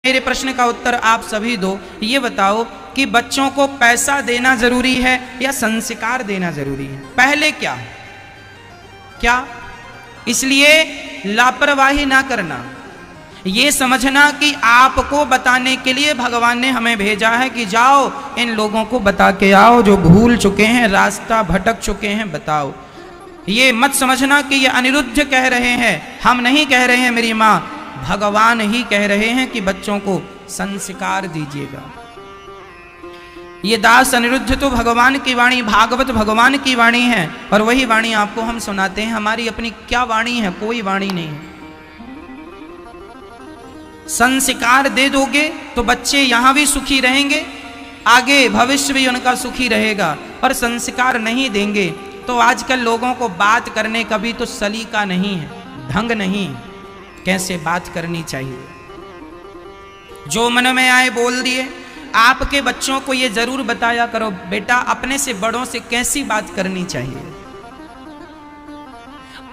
मेरे प्रश्न का उत्तर आप सभी दो। ये बताओ कि बच्चों को पैसा देना जरूरी है या संस्कार देना जरूरी है? पहले क्या? इसलिए लापरवाही ना करना, ये समझना कि आपको बताने के लिए भगवान ने हमें भेजा है कि जाओ इन लोगों को बता के आओ जो भूल चुके हैं, रास्ता भटक चुके हैं, बताओ। ये मत समझना कि ये अनिरुद्ध कह रहे हैं, हम नहीं कह रहे हैं मेरी माँ, भगवान ही कह रहे हैं कि बच्चों को संस्कार दीजिएगा। ये दास अनिरुद्ध तो भगवान की वाणी, भागवत भगवान की वाणी है और वही वाणी आपको हम सुनाते हैं। हमारी अपनी क्या वाणी है? कोई वाणी नहीं है। संस्कार दे दोगे तो बच्चे यहां भी सुखी रहेंगे, आगे भविष्य भी उनका सुखी रहेगा। और संस्कार नहीं देंगे तो आजकल लोगों को बात करने का भी तो सलीका नहीं है, ढंग नहीं, कैसे बात करनी चाहिए। जो मन में आए बोल दिए। आपके बच्चों को ये जरूर बताया करो बेटा अपने से बड़ों से कैसी बात करनी चाहिए।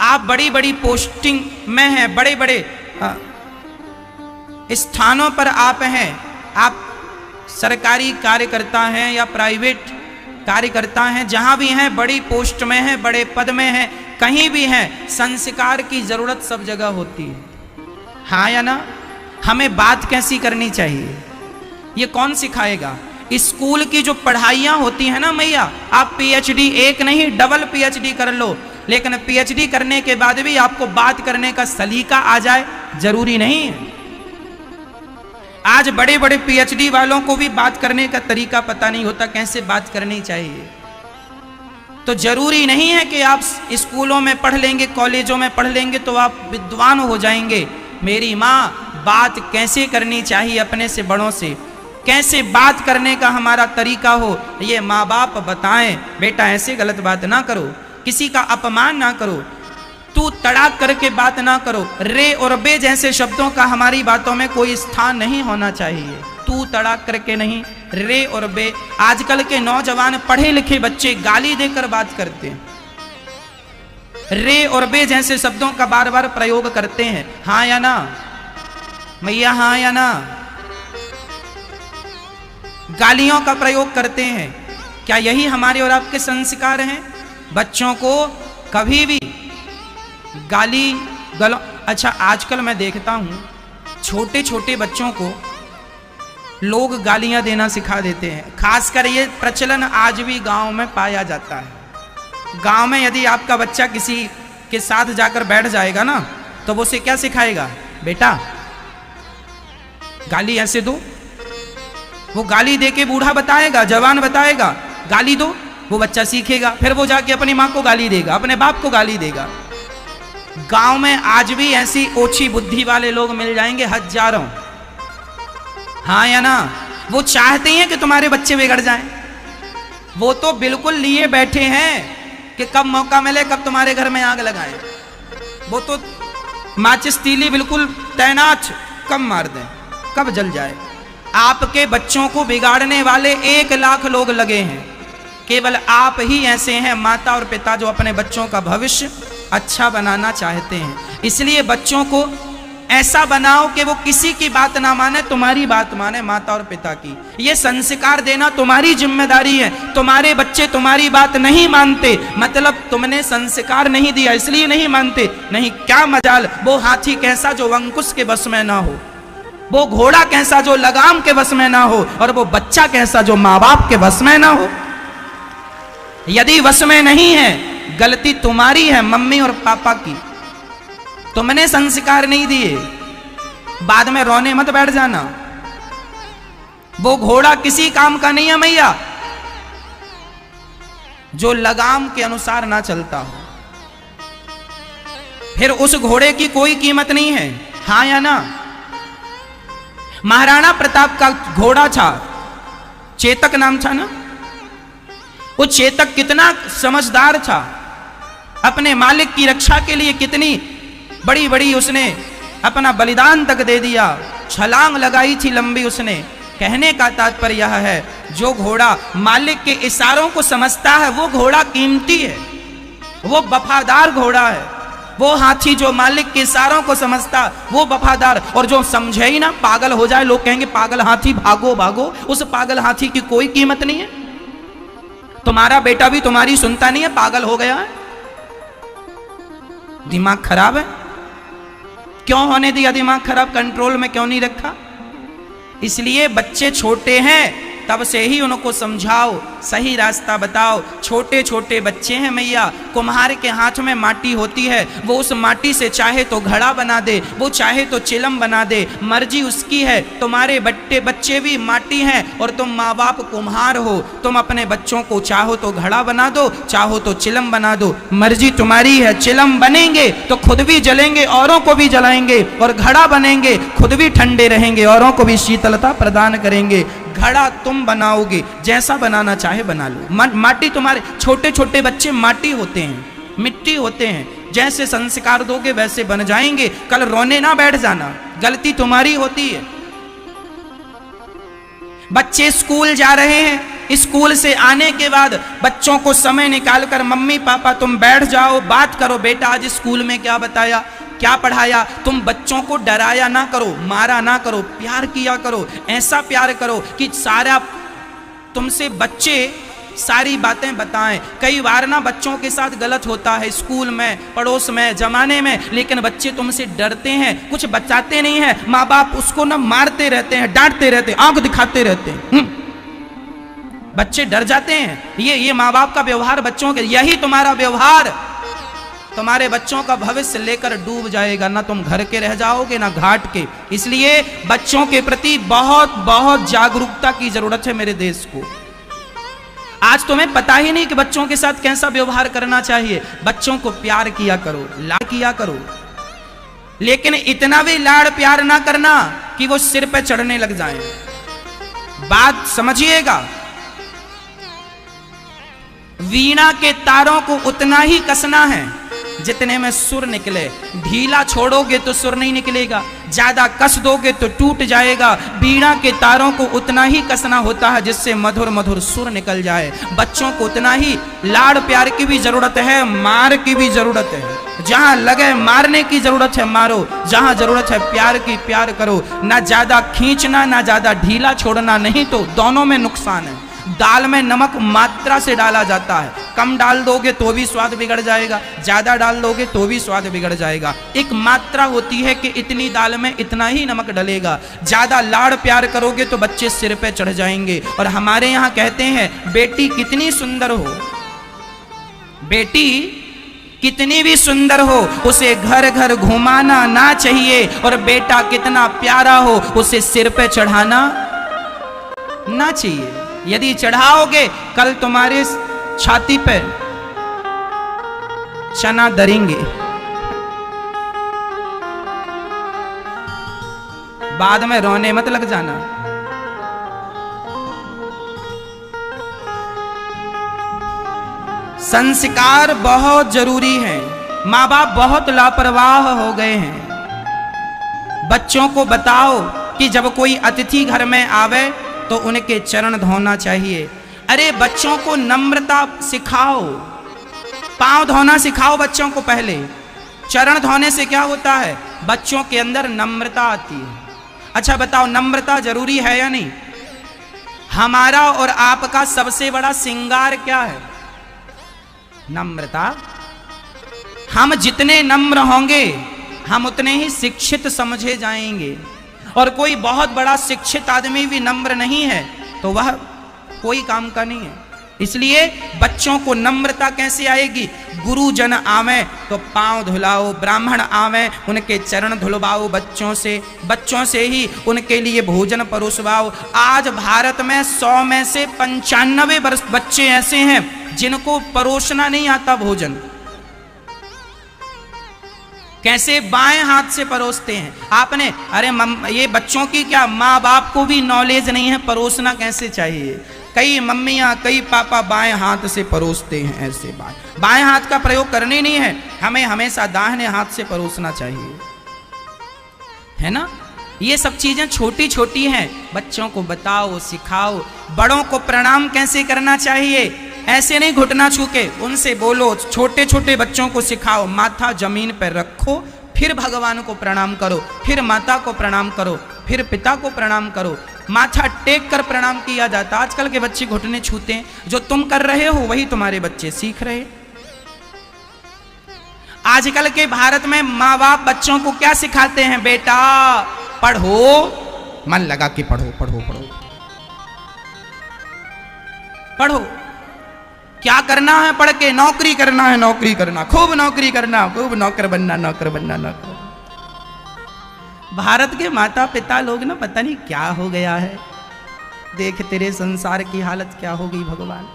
आप बड़ी बड़ी पोस्टिंग में हैं, बड़े बड़े स्थानों पर आप हैं, आप सरकारी कार्यकर्ता हैं या प्राइवेट कार्यकर्ता हैं, जहां भी हैं, बड़ी पोस्ट में हैं, बड़े पद में हैं, कहीं भी हैं, संस्कार की जरूरत सब जगह होती है। हाँ या ना? हमें बात कैसी करनी चाहिए ये कौन सिखाएगा? स्कूल की जो पढ़ाइयाँ होती हैं ना मैया, आप पीएचडी, एक नहीं डबल पीएचडी कर लो, लेकिन पीएचडी करने के बाद भी आपको बात करने का सलीका आ जाए जरूरी नहीं है। आज बड़े बड़े पीएचडी वालों को भी बात करने का तरीका पता नहीं होता, कैसे बात करनी चाहिए। तो जरूरी नहीं है कि आप स्कूलों में पढ़ लेंगे, कॉलेजों में पढ़ लेंगे तो आप विद्वान हो जाएंगे। मेरी माँ, बात कैसे करनी चाहिए अपने से बड़ों से, कैसे बात करने का हमारा तरीका हो, ये माँ बाप बताएं। बेटा ऐसे गलत बात ना करो, किसी का अपमान ना करो, तू तड़ाक करके बात ना करो। रे और बे जैसे शब्दों का हमारी बातों में कोई स्थान नहीं होना चाहिए। तू तड़ाक करके नहीं, रे और बे। आजकल के नौजवान पढ़े लिखे बच्चे गाली देकर बात करते हैं, रे और बे जैसे शब्दों का बार बार प्रयोग करते हैं। हाँ या ना मैया? हाँ या ना? गालियों का प्रयोग करते हैं। क्या यही हमारे और आपके संस्कार हैं? बच्चों को कभी भी गाली अच्छा, आजकल मैं देखता हूं छोटे छोटे बच्चों को लोग गालियां देना सिखा देते हैं। खासकर ये प्रचलन आज भी गांव में पाया जाता है। गांव में यदि आपका बच्चा किसी के साथ जाकर बैठ जाएगा ना, तो वो उसे क्या सिखाएगा? बेटा गाली ऐसे दो। वो गाली दे के बूढ़ा बताएगा, जवान बताएगा, गाली दो, वो बच्चा सीखेगा। फिर वो जाके अपनी माँ को गाली देगा, अपने बाप को गाली देगा। गांव में आज भी ऐसी ओछी बुद्धि वाले लोग मिल जाएंगे हजारों। हाँ या ना? वो चाहते हैं कि तुम्हारे बच्चे बिगड़ जाएं। वो तो बिल्कुल लिए बैठे हैं कि कब मौका मिले, कब तुम्हारे घर में आग लगाएं। वो तो माचिस तीली बिल्कुल तैनात, कब मार दें, कब जल जाए। आपके बच्चों को बिगाड़ने वाले 1 लाख लोग लगे हैं। केवल आप ही ऐसे हैं माता और पिता जो अपने बच्चों का भविष्य अच्छा बनाना चाहते हैं। इसलिए बच्चों को ऐसा बनाओ कि वो किसी की बात ना माने, तुम्हारी बात माने, माता और पिता की। ये संस्कार देना तुम्हारी जिम्मेदारी है। तुम्हारे बच्चे तुम्हारी बात नहीं मानते, मतलब तुमने संस्कार नहीं दिया, इसलिए नहीं मानते। नहीं, क्या मजाल, वो हाथी कैसा जो अंकुश के बस में ना हो, वो घोड़ा कैसा जो लगाम के बस में ना हो, और वो बच्चा कैसा जो माँ बाप के बस में ना हो। यदि वश में नहीं है, गलती तुम्हारी है, मम्मी और पापा की। तुमने संस्कार नहीं दिए। बाद में रोने मत बैठ जाना। वो घोड़ा किसी काम का नहीं है मैया जो लगाम के अनुसार ना चलता हो। फिर उस घोड़े की कोई कीमत नहीं है। हाँ या ना? महाराणा प्रताप का घोड़ा था, चेतक नाम था ना। वो चेतक कितना समझदार था, अपने मालिक की रक्षा के लिए कितनी बड़ी बड़ी उसने अपना बलिदान तक दे दिया, छलांग लगाई थी लंबी उसने। कहने का तात्पर्य यह है, जो घोड़ा मालिक के इशारों को समझता है वो घोड़ा कीमती है, वो वफादार घोड़ा है, वो हाथी जो मालिक के इशारों को समझता वो वफादार, और जो समझे ही ना पागल हो जाए, लोग कहेंगे पागल हाथी भागो भागो, उस पागल हाथी की कोई कीमत नहीं है। तुम्हारा बेटा भी तुम्हारी सुनता नहीं है, पागल हो गया है, दिमाग खराब है। क्यों होने दिया दिमाग खराब? कंट्रोल में क्यों नहीं रखा? इसलिए बच्चे छोटे हैं तब से ही उनको समझाओ, सही रास्ता बताओ। छोटे छोटे बच्चे हैं मैया, कुम्हार के हाथ में माटी होती है, वो उस माटी से चाहे तो घड़ा बना दे, वो चाहे तो चिलम बना दे, मर्जी उसकी है। तुम्हारे बच्चे भी माटी हैं और तुम माँ बाप कुम्हार हो। तुम अपने बच्चों को चाहो तो घड़ा बना दो, चाहो तो चिलम बना दो, मर्जी तुम्हारी है। चिलम बनेंगे तो खुद भी जलेंगे, औरों को भी जलाएंगे, और घड़ा बनेंगे खुद भी ठंडे रहेंगे, औरों को भी शीतलता प्रदान करेंगे। घड़ा तुम बनाओगे, जैसा बनाना चाहे बना लो। माटी तुम्हारे, छोटे छोटे बच्चे माटी होते हैं, मिट्टी होते हैं, जैसे संस्कार दोगे वैसे बन जाएंगे। कल रोने ना बैठ जाना, गलती तुम्हारी होती है। बच्चे स्कूल जा रहे हैं, स्कूल से आने के बाद बच्चों को समय निकालकर मम्मी पापा तुम बैठ जाओ, बात करो, बेटा आज स्कूल में क्या बताया, क्या पढ़ाया। तुम बच्चों को डराया ना करो, मारा ना करो, प्यार किया करो। ऐसा प्यार करो कि सारा तुमसे बच्चे सारी बातें बताएं। कई बार ना बच्चों के साथ गलत होता है, स्कूल में, पड़ोस में, जमाने में, लेकिन बच्चे तुमसे डरते हैं, कुछ बचाते नहीं हैं। माँ बाप उसको ना मारते रहते हैं, डांटते रहते हैं, आंख दिखाते रहते हैं, बच्चे डर जाते हैं। ये माँ बाप का व्यवहार बच्चों के, यही तुम्हारा व्यवहार तुम्हारे बच्चों का भविष्य लेकर डूब जाएगा। ना तुम घर के रह जाओगे ना घाट के। इसलिए बच्चों के प्रति बहुत बहुत जागरूकता की जरूरत है मेरे देश को। आज तुम्हें पता ही नहीं कि बच्चों के साथ कैसा व्यवहार करना चाहिए। बच्चों को प्यार किया करो, लाड किया करो, लेकिन इतना भी लाड़ प्यार ना करना कि वो सिर पे चढ़ने लग जाएं। बात समझिएगा, वीणा के तारों को उतना ही कसना है जितने में सुर निकले। ढीला छोड़ोगे तो सुर नहीं निकलेगा, ज्यादा कस दोगे तो टूट जाएगा। वीणा के तारों को उतना ही कसना होता है जिससे मधुर मधुर सुर निकल जाए। बच्चों को उतना ही लाड़ प्यार की भी जरूरत है, मार की भी जरूरत है। जहां लगे मारने की जरूरत है मारो, जहां जरूरत है प्यार की प्यार करो। ना ज्यादा खींचना ना ज्यादा ढीला छोड़ना, नहीं तो दोनों में नुकसान है। दाल में नमक मात्रा से डाला जाता है, कम डाल दोगे तो भी स्वाद बिगड़ जाएगा, ज्यादा डाल दोगे तो भी स्वाद बिगड़ जाएगा। एक मात्रा होती है कि इतनी दाल में इतना ही नमक डलेगा। ज्यादा लाड़ प्यार करोगे तो बच्चे सिर पे चढ़ जाएंगे। और हमारे यहाँ कहते हैं बेटी कितनी सुंदर हो, बेटी कितनी भी सुंदर हो, उसे घर घर घुमाना ना चाहिए। और बेटा कितना प्यारा हो, उसे सिर पे चढ़ाना ना चाहिए। यदि चढ़ाओगे कल तुम्हारे छाती पे चना दरेंगे, बाद में रोने मत लग जाना। संस्कार बहुत जरूरी है। माँ बाप बहुत लापरवाह हो गए हैं। बच्चों को बताओ कि जब कोई अतिथि घर में आवे तो उनके चरण धोना चाहिए। अरे बच्चों को नम्रता सिखाओ, पांव धोना सिखाओ बच्चों को पहले। चरण धोने से क्या होता है? बच्चों के अंदर नम्रता आती है। अच्छा बताओ, नम्रता जरूरी है या नहीं? हमारा और आपका सबसे बड़ा श्रृंगार क्या है? नम्रता। हम जितने नम्र होंगे हम उतने ही शिक्षित समझे जाएंगे। और कोई बहुत बड़ा शिक्षित आदमी भी नम्र नहीं है तो वह कोई काम का नहीं है। इसलिए बच्चों को नम्रता कैसे आएगी? गुरुजन आवे तो पांव धुलाओ, ब्राह्मण आवे उनके चरण धुलवाओ बच्चों से ही उनके लिए भोजन परोसवाओ। आज भारत में 100 में से 95 बच्चे ऐसे हैं जिनको परोसना नहीं आता भोजन। कैसे? बाएं हाथ से परोसते हैं। आपने, अरे ये बच्चों की क्या, माँ बाप को भी नॉलेज नहीं है परोसना कैसे चाहिए। कई मम्मियाँ कई पापा बाएं हाथ से परोसते हैं। ऐसे बाएं हाथ का प्रयोग करने नहीं है, हमें हमेशा दाहिने हाथ से परोसना चाहिए, है ना। ये सब चीजें छोटी छोटी हैं, बच्चों को बताओ सिखाओ। बड़ों को प्रणाम कैसे करना चाहिए? ऐसे नहीं घुटना छू के, उनसे बोलो, छोटे छोटे बच्चों को सिखाओ, माथा जमीन पर रखो, फिर भगवान को प्रणाम करो, फिर माता को प्रणाम करो, फिर पिता को प्रणाम करो। माथा टेक कर प्रणाम किया जाता। आजकल के बच्चे घुटने छूते हैं। जो तुम कर रहे हो वही तुम्हारे बच्चे सीख रहे। आजकल के भारत में माँ बाप बच्चों को क्या सिखाते हैं? बेटा पढ़ो, मन लगा के पढ़ो पढ़ो पढ़ो पढ़ो। क्या करना है पढ़ के? नौकरी करना है, नौकरी करना, खूब नौकरी करना, खूब नौकर बनना, नौकर बनना, नौकर। भारत के माता पिता लोग ना पता नहीं क्या हो गया है। देख तेरे संसार की हालत क्या हो गई भगवान।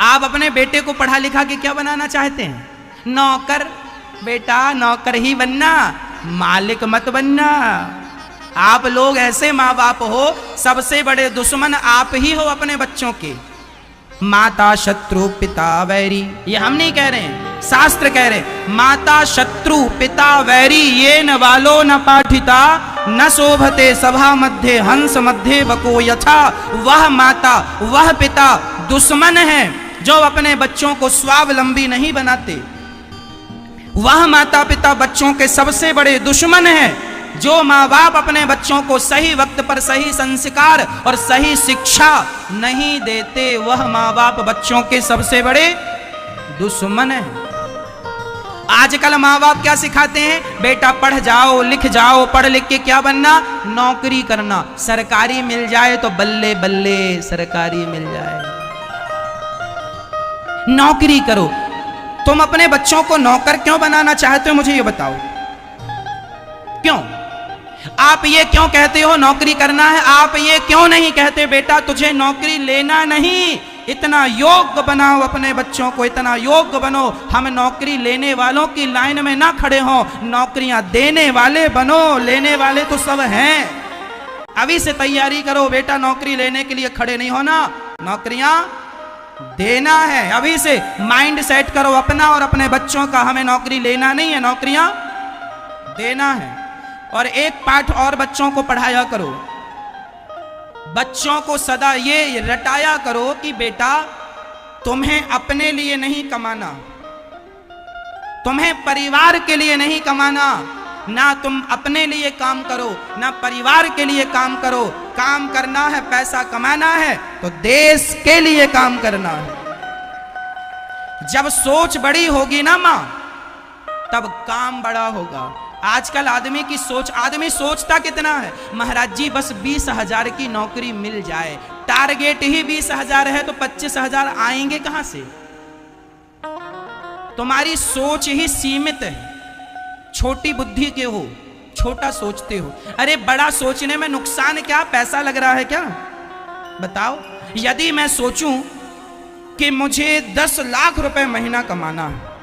आप अपने बेटे को पढ़ा लिखा के क्या बनाना चाहते हैं? नौकर। बेटा नौकर ही बनना, मालिक मत बनना। आप लोग ऐसे माँ बाप हो, सबसे बड़े दुश्मन आप ही हो अपने बच्चों के। माता शत्रु पिता वैरी, ये हम नहीं कह रहे हैं, शास्त्र कह रहे हैं। माता शत्रु पिता वैरी, ये न वालो न पाठिता, न शोभते सभा मध्य हंस मध्य बको यथा। वह माता वह पिता दुश्मन है जो अपने बच्चों को स्वावलंबी नहीं बनाते। वह माता पिता बच्चों के सबसे बड़े दुश्मन हैं जो माँ बाप अपने बच्चों को सही वक्त पर सही संस्कार और सही शिक्षा नहीं देते। वह माँ बाप बच्चों के सबसे बड़े दुश्मन हैं। आजकल माँ बाप क्या सिखाते हैं? बेटा पढ़ जाओ, लिख जाओ, पढ़ लिख के क्या बनना? नौकरी करना। सरकारी मिल जाए तो बल्ले बल्ले, सरकारी मिल जाए, नौकरी करो। तुम अपने बच्चों को नौकर क्यों बनाना चाहते हो? मुझे ये बताओ, क्यों? आप ये क्यों कहते हो नौकरी करना है? आप ये क्यों नहीं कहते बेटा तुझे नौकरी लेना नहीं, इतना योग्य बनाओ अपने बच्चों को, इतना योग्य बनो, हम नौकरी लेने वालों की लाइन में ना खड़े हों, नौकरियां देने वाले बनो। लेने वाले तो सब हैं। अभी से तैयारी करो बेटा, नौकरी लेने के लिए खड़े नहीं होना, नौकरियां देना है। अभी से माइंड सेट करो अपना और अपने बच्चों का, हमें नौकरी लेना नहीं है, नौकरियां देना है। और एक पाठ और बच्चों को पढ़ाया करो, बच्चों को सदा ये रटाया करो कि बेटा तुम्हें अपने लिए नहीं कमाना, तुम्हें परिवार के लिए नहीं कमाना, ना तुम अपने लिए काम करो ना परिवार के लिए काम करो। काम करना है, पैसा कमाना है तो देश के लिए काम करना है। जब सोच बड़ी होगी ना मां, तब काम बड़ा होगा। आजकल आदमी की सोच, आदमी सोचता कितना है? महाराज जी बस 20,000 की नौकरी मिल जाए। टारगेट ही 20,000 है तो 25,000 आएंगे कहां से? तुम्हारी सोच ही सीमित है, छोटी बुद्धि के हो, छोटा सोचते हो। अरे बड़ा सोचने में नुकसान क्या? पैसा लग रहा है क्या? बताओ। यदि मैं सोचूं कि मुझे 10 लाख रुपए महीना कमाना है,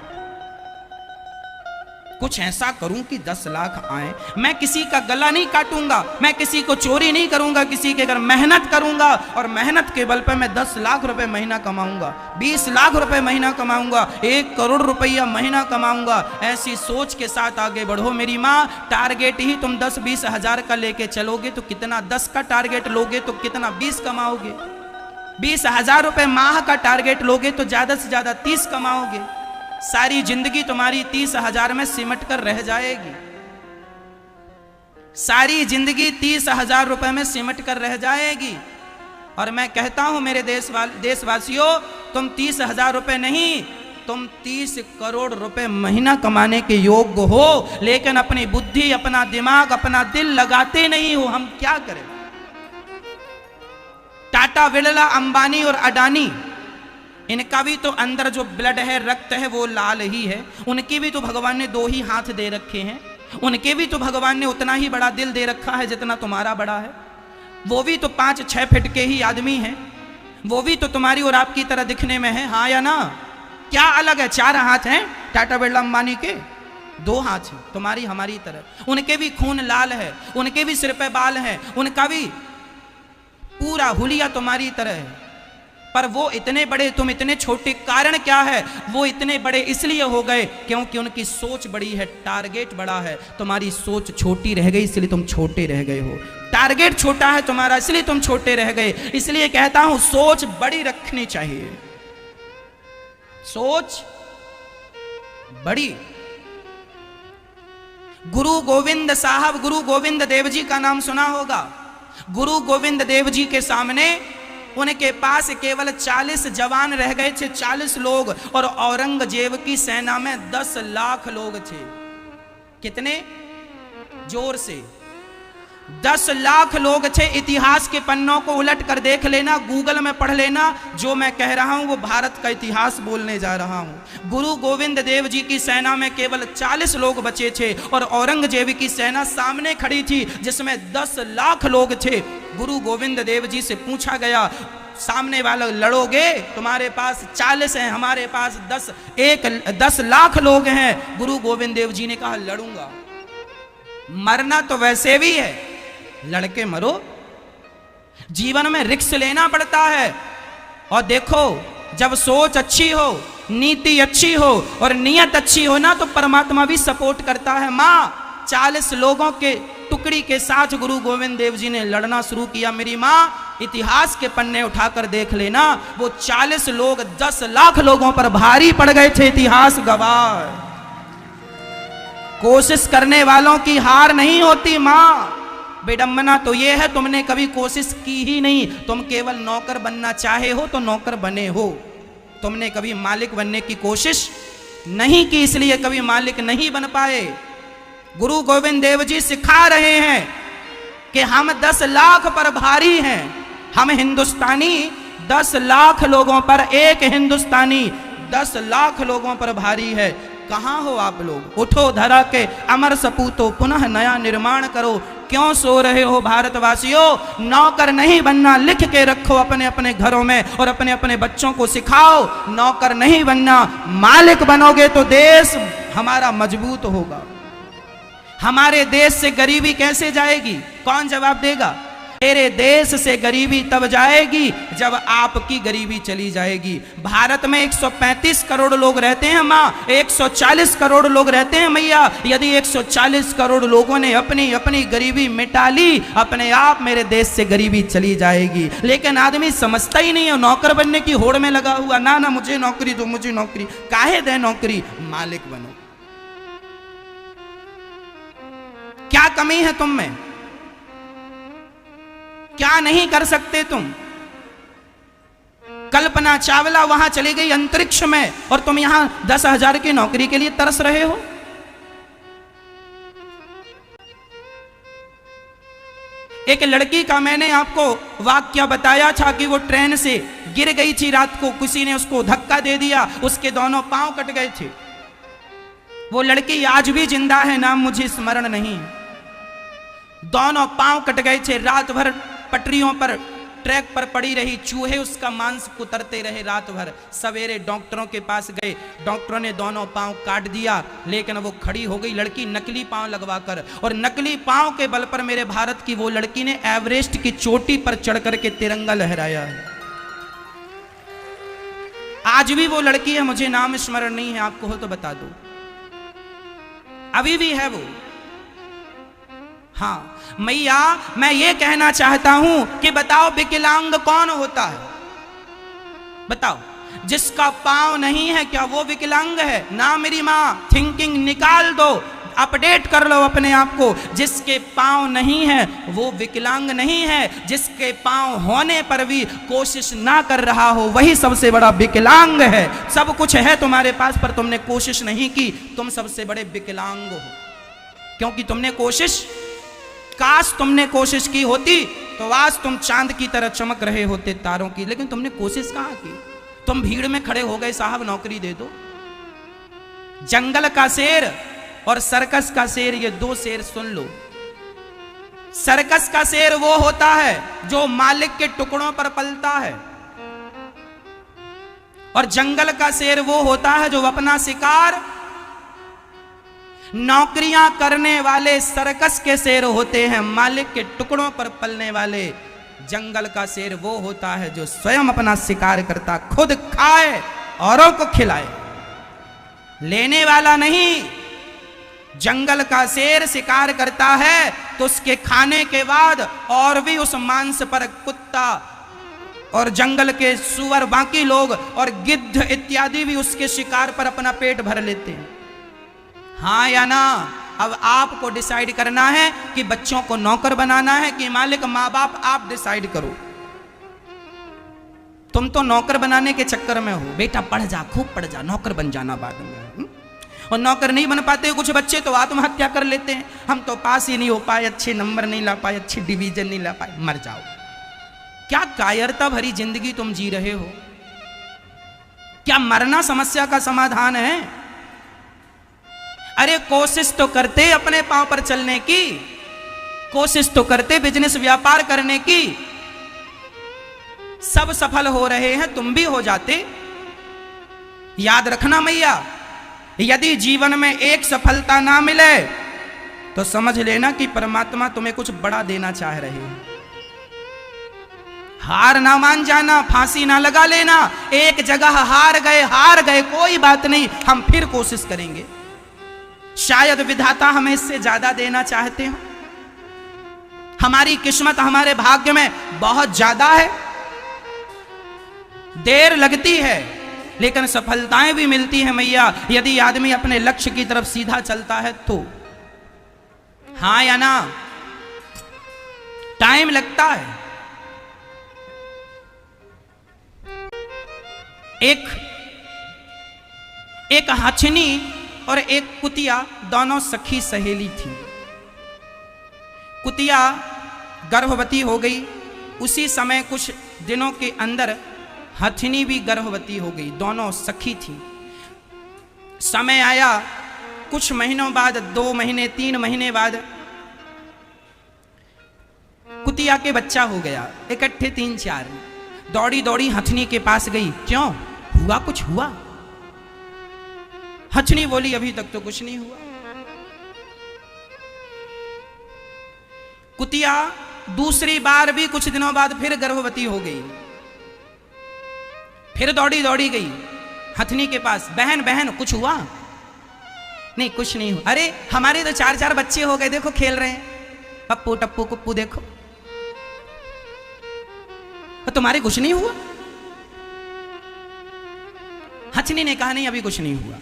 कुछ ऐसा करूं कि 10 लाख आए, मैं किसी का गला नहीं काटूंगा, मैं किसी को चोरी नहीं करूंगा, किसी के घर मेहनत करूंगा और मेहनत के बल पर मैं 10 लाख रुपए महीना कमाऊंगा, 20 लाख रुपए महीना कमाऊंगा, 1 करोड़ रुपया महीना कमाऊंगा। ऐसी सोच के साथ आगे बढ़ो मेरी माँ। टारगेट ही तुम 10-20 हजार का लेके चलोगे तो कितना? 10 का टारगेट लोगे तो कितना? 20 कमाओगे। 20,000 रुपए माह का टारगेट लोगे तो ज्यादा से ज्यादा 30 कमाओगे। सारी जिंदगी तुम्हारी 30,000 में सिमट कर रह जाएगी। सारी जिंदगी 30,000 रुपए में सिमट कर रह जाएगी। और मैं कहता हूं मेरे देशवासियों, तुम 30,000 रुपए नहीं, तुम 30 करोड़ रुपए महीना कमाने के योग्य हो, लेकिन अपनी बुद्धि, अपना दिमाग, अपना दिल लगाते नहीं हो। हम क्या करें? टाटा, बिरला, अंबानी और अडानी, इनका भी तो अंदर जो ब्लड है, रक्त है, वो लाल ही है। उनकी भी तो भगवान ने 2 ही हाथ दे रखे हैं, उनके भी तो भगवान ने उतना ही बड़ा दिल दे रखा है जितना तुम्हारा बड़ा है। वो भी तो 5-6 फीट के ही आदमी हैं, वो भी तो तुम्हारी और आपकी तरह दिखने में है, हाँ या ना? क्या अलग है? 4 हाथ हैं टाटा, बिरला, अंबानी के, 2 हाथ हैं तुम्हारी हमारी तरह। उनके भी खून लाल है, उनके भी सिर पे बाल है, उनका भी पूरा हुलिया तुम्हारी तरह है। पर वो इतने बड़े, तुम इतने छोटे, कारण क्या है? वो इतने बड़े इसलिए हो गए क्योंकि उनकी सोच बड़ी है, टारगेट बड़ा है। तुम्हारी सोच छोटी रह गई इसलिए तुम छोटे रह गए हो। टारगेट छोटा है तुम्हारा इसलिए तुम छोटे रह गए। इसलिए कहता हूं सोच बड़ी रखनी चाहिए, सोच बड़ी। गुरु गोविंद साहब, गुरु गोविंद देव जी का नाम सुना होगा। गुरु गोविंद देव जी के सामने, उनके पास केवल 40 जवान रह गए थे, 40 लोग, और औरंगजेब की सेना में 10 लाख लोग थे। कितने? जोर से 10 लाख लोग थे। इतिहास के पन्नों को उलट कर देख लेना, गूगल में पढ़ लेना, जो मैं कह रहा हूं वो भारत का इतिहास बोलने जा रहा हूं। गुरु गोविंद देव जी की सेना में केवल 40 लोग बचे थे और औरंगजेब की सेना सामने खड़ी थी जिसमें 10 लाख लोग थे। गुरु गोविंद देव जी से पूछा गया, सामने वाला लड़ोगे? तुम्हारे पास 40 हैं, हमारे पास 10 लाख लोग हैं। गुरु गोविंद देव जी ने कहा लड़ूंगा, मरना तो वैसे भी है, लड़के मरो। जीवन में रिस्क लेना पड़ता है। और देखो, जब सोच अच्छी हो, नीति अच्छी हो और नियत अच्छी हो ना, तो परमात्मा भी सपोर्ट करता है। माँ 40 लोगों के टुकड़ी के साथ गुरु गोविंद देव जी ने लड़ना शुरू किया। मेरी माँ, इतिहास के पन्ने उठाकर देख लेना, वो 40 लोग 10 लाख लोगों पर भारी पड़ गए थे। इतिहास गवाह। कोशिश करने वालों की हार नहीं होती माँ। विडंबना तो ये है तुमने कभी कोशिश की ही नहीं। तुम केवल नौकर बनना चाहे हो तो नौकर बने हो। तुमने कभी मालिक बनने की कोशिश नहीं की, इसलिए कभी मालिक नहीं बन पाए। गुरु गोविंद देव जी सिखा रहे हैं कि हम 10 लाख पर भारी हैं। हम हिंदुस्तानी 10 लाख लोगों पर, एक हिंदुस्तानी 10 लाख लोगों पर भारी है। कहां हो आप लोग? उठो धरा के अमर सपूतो, पुनः नया निर्माण करो। क्यों सो रहे हो भारतवासियों? नौकर नहीं बनना, लिख के रखो अपने अपने घरों में और अपने अपने बच्चों को सिखाओ। नौकर नहीं बनना, मालिक बनोगे तो देश हमारा मजबूत होगा। हमारे देश से गरीबी कैसे जाएगी? कौन जवाब देगा? मेरे देश से गरीबी तब जाएगी जब आपकी गरीबी चली जाएगी। भारत में 135 करोड़ लोग रहते हैं माँ, 140 करोड़ लोग रहते हैं मैया। यदि 140 करोड़ लोगों ने अपनी अपनी गरीबी मिटा ली, अपने आप मेरे देश से गरीबी चली जाएगी। लेकिन आदमी समझता ही नहीं है, नौकर बनने की होड़ में लगा हुआ। ना ना, मुझे नौकरी दो, मुझे नौकरी। काहे दे नौकरी? मालिक बनो। क्या कमी है तुम में? क्या नहीं कर सकते तुम? कल्पना चावला वहां चली गई अंतरिक्ष में और तुम यहां 10,000 की नौकरी के लिए तरस रहे हो। एक लड़की का मैंने आपको वाक्य बताया था कि वो ट्रेन से गिर गई थी रात को, किसी ने उसको धक्का दे दिया, उसके दोनों पांव कट गए थे। वो लड़की आज भी जिंदा है, नाम मुझे स्मरण नहीं। दोनों पांव कट गए थे। रात भर पटरियों पर, ट्रैक पर पड़ी रही, चूहे उसका मांस कुतरते रहे रात भर। सवेरे डॉक्टरों के पास गए, डॉक्टरों ने दोनों पांव काट दिया, लेकिन वो खड़ी हो गई लड़की नकली पांव लगवाकर। और नकली पांव के बल पर मेरे भारत की वो लड़की ने एवरेस्ट की चोटी पर चढ़ करके तिरंगा लहराया है। आज भी वो लड़की है, मुझे नाम स्मरण नहीं है, आपको हो तो बता दो। अभी भी है वो। हाँ मैया, मैं ये कहना चाहता हूं कि बताओ विकलांग कौन होता है? बताओ, जिसका पांव नहीं है क्या वो विकलांग है? ना मेरी मां, थिंकिंग निकाल दो, अपडेट कर लो अपने आप को। जिसके पांव नहीं है वो विकलांग नहीं है। जिसके पांव होने पर भी कोशिश ना कर रहा हो वही सबसे बड़ा विकलांग है। सब कुछ है तुम्हारे पास पर तुमने कोशिश नहीं की, तुम सबसे बड़े विकलांग हो। क्योंकि तुमने कोशिश, काश तुमने कोशिश की होती तो आज तुम चांद की तरह चमक रहे होते तारों की, लेकिन तुमने कोशिश कहां की? तुम भीड़ में खड़े हो गए, साहब नौकरी दे दो। जंगल का शेर और सर्कस का शेर, ये दो शेर सुन लो। सर्कस का शेर वो होता है जो मालिक के टुकड़ों पर पलता है, और जंगल का शेर वो होता है जो अपना शिकार, नौकरियां करने वाले सर्कस के शेर होते हैं, मालिक के टुकड़ों पर पलने वाले जंगल का शेर वो होता है जो स्वयं अपना शिकार करता, खुद खाए औरों को खिलाए, लेने वाला नहीं। जंगल का शेर शिकार करता है तो उसके खाने के बाद और भी उस मांस पर कुत्ता और जंगल के सुअर, बाकी लोग और गिद्ध इत्यादि भी उसके शिकार पर अपना पेट भर लेते हैं। हाँ या ना? अब आपको डिसाइड करना है कि बच्चों को नौकर बनाना है कि मालिक माँ बाप, आप डिसाइड करो। तुम तो नौकर बनाने के चक्कर में हो। बेटा पढ़ जा, खूब पढ़ जा, नौकर बन जाना बाद में। और नौकर नहीं बन पाते कुछ बच्चे तो आत्महत्या कर लेते हैं, हम तो पास ही नहीं हो पाए, अच्छे नंबर नहीं ला पाए, अच्छी डिवीजन नहीं ला पाए। मर जाओ। क्या कायरता भरी जिंदगी तुम जी रहे हो? क्या मरना समस्या का समाधान है? अरे कोशिश तो करते अपने पांव पर चलने की, कोशिश तो करते बिजनेस व्यापार करने की। सब सफल हो रहे हैं, तुम भी हो जाते। याद रखना मैया, यदि जीवन में एक सफलता ना मिले तो समझ लेना कि परमात्मा तुम्हें कुछ बड़ा देना चाह रहे हैं। हार ना मान जाना, फांसी ना लगा लेना। एक जगह हार गए कोई बात नहीं, हम फिर कोशिश करेंगे। शायद विधाता हमें इससे ज्यादा देना चाहते हो। हमारी किस्मत हमारे भाग्य में बहुत ज्यादा है। देर लगती है लेकिन सफलताएं भी मिलती हैं मैया, यदि आदमी अपने लक्ष्य की तरफ सीधा चलता है तो। हाँ या ना? टाइम लगता है। एक हथनी और एक कुतिया दोनों सखी सहेली थी। कुतिया गर्भवती हो गई। उसी समय कुछ दिनों के अंदर हथनी भी गर्भवती हो गई। दोनों सखी थी। समय आया, कुछ महीनों बाद, 2 महीने 3 महीने बाद कुतिया के बच्चा हो गया। इकट्ठे 3-4 दौड़ी दौड़ी हथनी के पास गई। क्यों हुआ? कुछ हुआ? हथनी बोली अभी तक तो कुछ नहीं हुआ। कुतिया दूसरी बार भी कुछ दिनों बाद फिर गर्भवती हो गई। फिर दौड़ी दौड़ी गई हथनी के पास। बहन बहन कुछ हुआ? नहीं कुछ नहीं हुआ। अरे हमारे तो 4-4 बच्चे हो गए, देखो खेल रहे हैं, पप्पू टप्पू कुप्पू देखो। तो तुम्हारे कुछ नहीं हुआ? हथनी ने कहा नहीं अभी कुछ नहीं हुआ।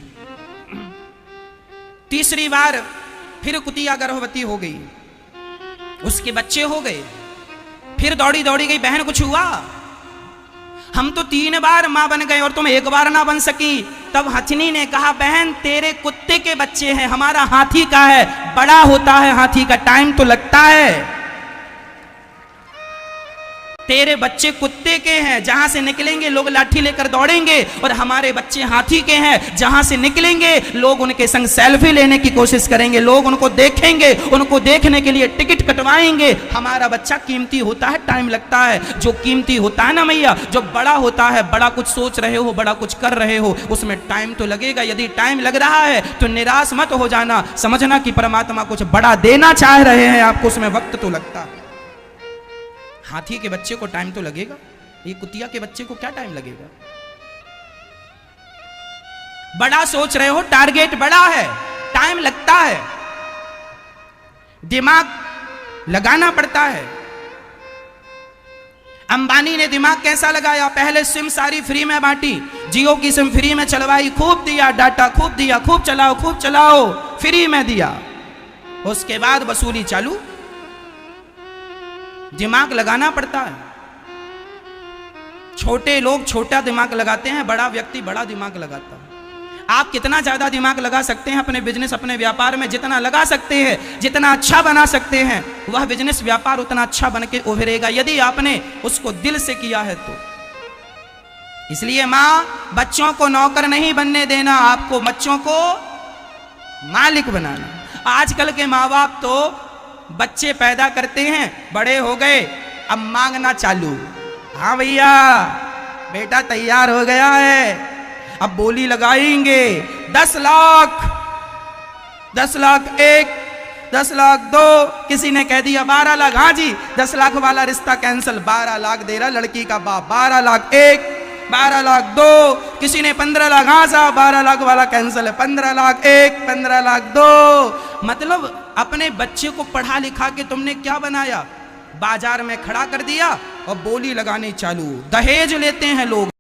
तीसरी बार फिर कुतिया गर्भवती हो गई, उसके बच्चे हो गए। फिर दौड़ी दौड़ी गई, बहन कुछ हुआ? हम तो 3 बार मां बन गए और तुम 1 बार ना बन सकी। तब हथनी ने कहा बहन तेरे कुत्ते के बच्चे हैं, हमारा हाथी का है, बड़ा होता है हाथी का, टाइम तो लगता है। तेरे बच्चे कुत्ते के हैं, जहां से निकलेंगे लोग लाठी लेकर दौड़ेंगे, और हमारे बच्चे हाथी के हैं, जहां से निकलेंगे लोग उनके संग सेल्फी लेने की कोशिश करेंगे, लोग उनको देखेंगे, उनको देखने के लिए टिकट कटवाएंगे। हमारा बच्चा कीमती होता है, टाइम लगता है। जो कीमती होता है ना मैया, जो बड़ा होता है, बड़ा कुछ सोच रहे हो, बड़ा कुछ कर रहे हो, उसमें टाइम तो लगेगा। यदि टाइम लग रहा है तो निराश मत हो जाना, समझना कि परमात्मा कुछ बड़ा देना चाह रहे हैं आपको, उसमें वक्त तो लगता है। हाथी के बच्चे को टाइम तो लगेगा, ये कुतिया के बच्चे को क्या टाइम लगेगा? बड़ा सोच रहे हो, टारगेट बड़ा है, टाइम लगता है, दिमाग लगाना पड़ता है। अंबानी ने दिमाग कैसा लगाया? पहले सिम सारी फ्री में बांटी, जियो की सिम फ्री में चलवाई, खूब दिया डाटा, खूब दिया, खूब चलाओ, फ्री में दिया। उसके बाद वसूली चालू। दिमाग लगाना पड़ता है। छोटे लोग छोटा दिमाग लगाते हैं, बड़ा व्यक्ति बड़ा दिमाग लगाता है। आप कितना ज्यादा दिमाग लगा सकते हैं अपने बिजनेस, अपने व्यापार में? जितना लगा सकते हैं, जितना अच्छा बना सकते हैं, वह बिजनेस व्यापार उतना अच्छा बन के उभरेगा, यदि आपने उसको दिल से किया है तो। इसलिए माँ, बच्चों को नौकर नहीं बनने देना, आपको बच्चों को मालिक बनाना। आजकल के माँ बाप तो बच्चे पैदा करते हैं, बड़े हो गए, अब मांगना चालू। हाँ भैया बेटा तैयार हो गया है, अब बोली लगाएंगे 10 लाख 1, 10 लाख दो, किसी ने कह दिया 12 लाख, हाँ जी 10 लाख वाला रिश्ता कैंसिल, 12 लाख दे रहा लड़की का बाप, 12 लाख एक, 12 लाख दो, किसी ने 15 लाख, हाँ साहब 12 लाख वाला कैंसिल है, 15 लाख एक, 15 लाख दो। मतलब अपने बच्चे को पढ़ा लिखा के तुमने क्या बनाया, बाजार में खड़ा कर दिया और बोली लगानी चालू, दहेज लेते हैं लोग।